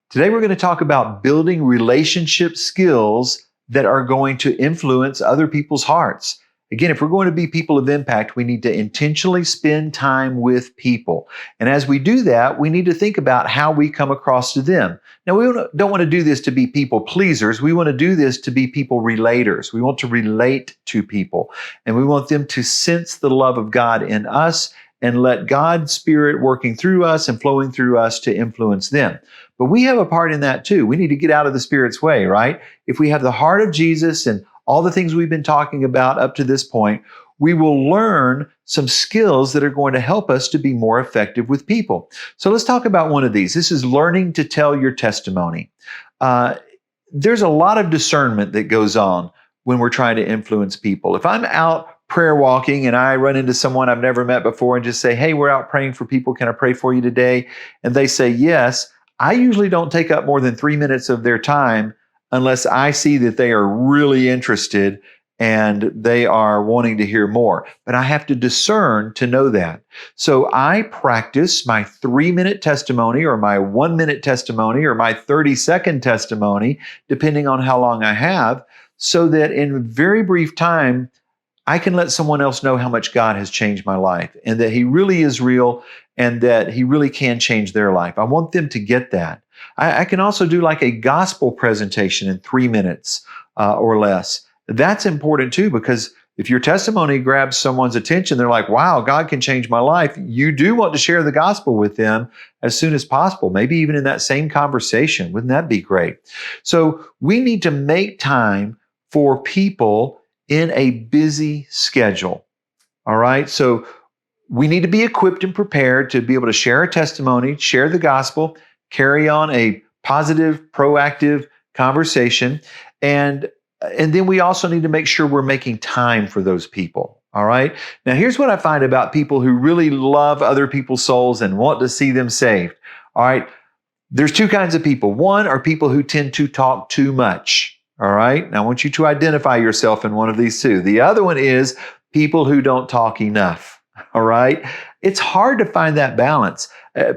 Today we're going to talk about building relationship skills that are going to influence other people's hearts. Again, if we're going to be people of impact, we need to intentionally spend time with people. And as we do that, we need to think about how we come across to them. Now, we don't want to do this to be people pleasers. We want to do this to be people relators. We want to relate to people, and we want them to sense the love of God in us and let God's Spirit working through us and flowing through us to influence them. But we have a part in that too. We need to get out of the Spirit's way, right? If we have the heart of Jesus and all the things we've been talking about up to this point, we will learn some skills that are going to help us to be more effective with people. So let's talk about one of these. This is learning to tell your testimony. There's a lot of discernment that goes on when we're trying to influence people. If I'm out prayer walking and I run into someone I've never met before and just say, hey, we're out praying for people. Can I pray for you today? And they say yes. I usually don't take up more than 3 minutes of their time unless I see that they are really interested and they are wanting to hear more. But I have to discern to know that. So I practice my 3-minute testimony or my 1-minute testimony or my 30-second testimony, depending on how long I have, so that in a very brief time, I can let someone else know how much God has changed my life and that He really is real and that He really can change their life. I want them to get that. I can also do like a gospel presentation in 3 minutes or less. That's important too, because if your testimony grabs someone's attention, they're like, wow, God can change my life. You do want to share the gospel with them as soon as possible, maybe even in that same conversation. Wouldn't that be great? So we need to make time for people in a busy schedule. All right. So we need to be equipped and prepared to be able to share a testimony, share the gospel, carry on a positive, proactive conversation. And then we also need to make sure we're making time for those people. All right. Now, here's what I find about people who really love other people's souls and want to see them saved. All right. There's two kinds of people. One are people who tend to talk too much. All right. Now, I want you to identify yourself in one of these two. The other one is people who don't talk enough. All right. It's hard to find that balance.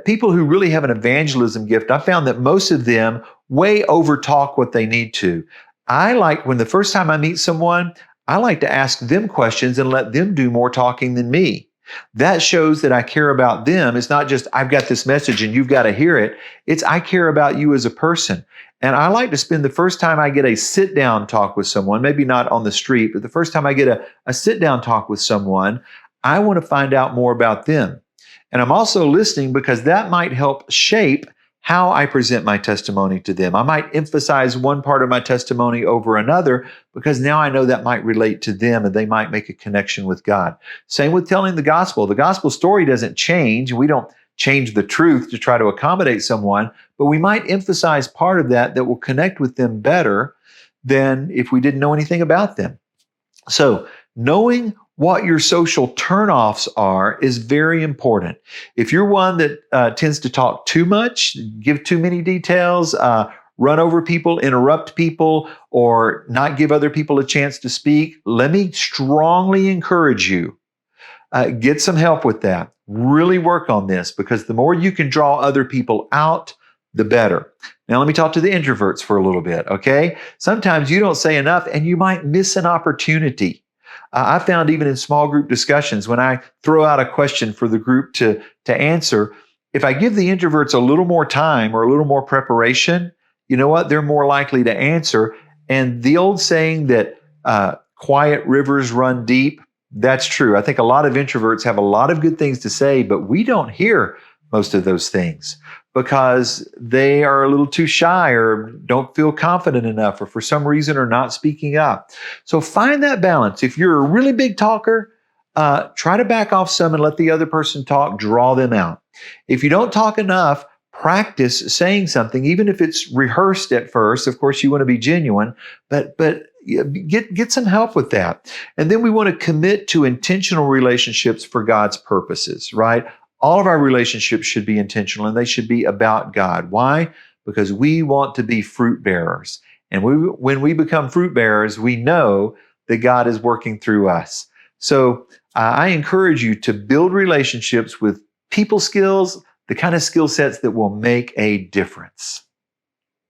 People who really have an evangelism gift, I found that most of them way over talk what they need to. I like when the first time I meet someone, I like to ask them questions and let them do more talking than me. That shows that I care about them. It's not just, I've got this message and you've got to hear it. It's, I care about you as a person. And I like to spend the first time I get a sit down talk with someone, maybe not on the street, but the first time I get a sit down talk with someone, I want to find out more about them. And I'm also listening because that might help shape how I present my testimony to them. I might emphasize one part of my testimony over another because now I know that might relate to them and they might make a connection with God. Same with telling the gospel. The gospel story doesn't change. We don't change the truth to try to accommodate someone, but we might emphasize part of that will connect with them better than if we didn't know anything about them. So knowing what your social turnoffs are is very important. If you're one that tends to talk too much, give too many details, run over people, interrupt people, or not give other people a chance to speak, let me strongly encourage you, get some help with that. Really work on this because the more you can draw other people out, the better. Now, let me talk to the introverts for a little bit, okay? Sometimes you don't say enough and you might miss an opportunity. I found even in small group discussions, when I throw out a question for the group to answer, if I give the introverts a little more time or a little more preparation, you know what? They're more likely to answer. And the old saying that quiet rivers run deep, that's true. I think a lot of introverts have a lot of good things to say, but we don't hear most of those things because they are a little too shy or don't feel confident enough or for some reason are not speaking up. So find that balance. If you're a really big talker, try to back off some and let the other person talk, draw them out. If you don't talk enough, practice saying something, even if it's rehearsed at first. Of course, you want to be genuine, but get some help with that. And then we want to commit to intentional relationships for God's purposes, right? All of our relationships should be intentional and they should be about God. Why? Because we want to be fruit bearers. And when we become fruit bearers, we know that God is working through us. So I encourage you to build relationships with people skills, the kind of skill sets that will make a difference.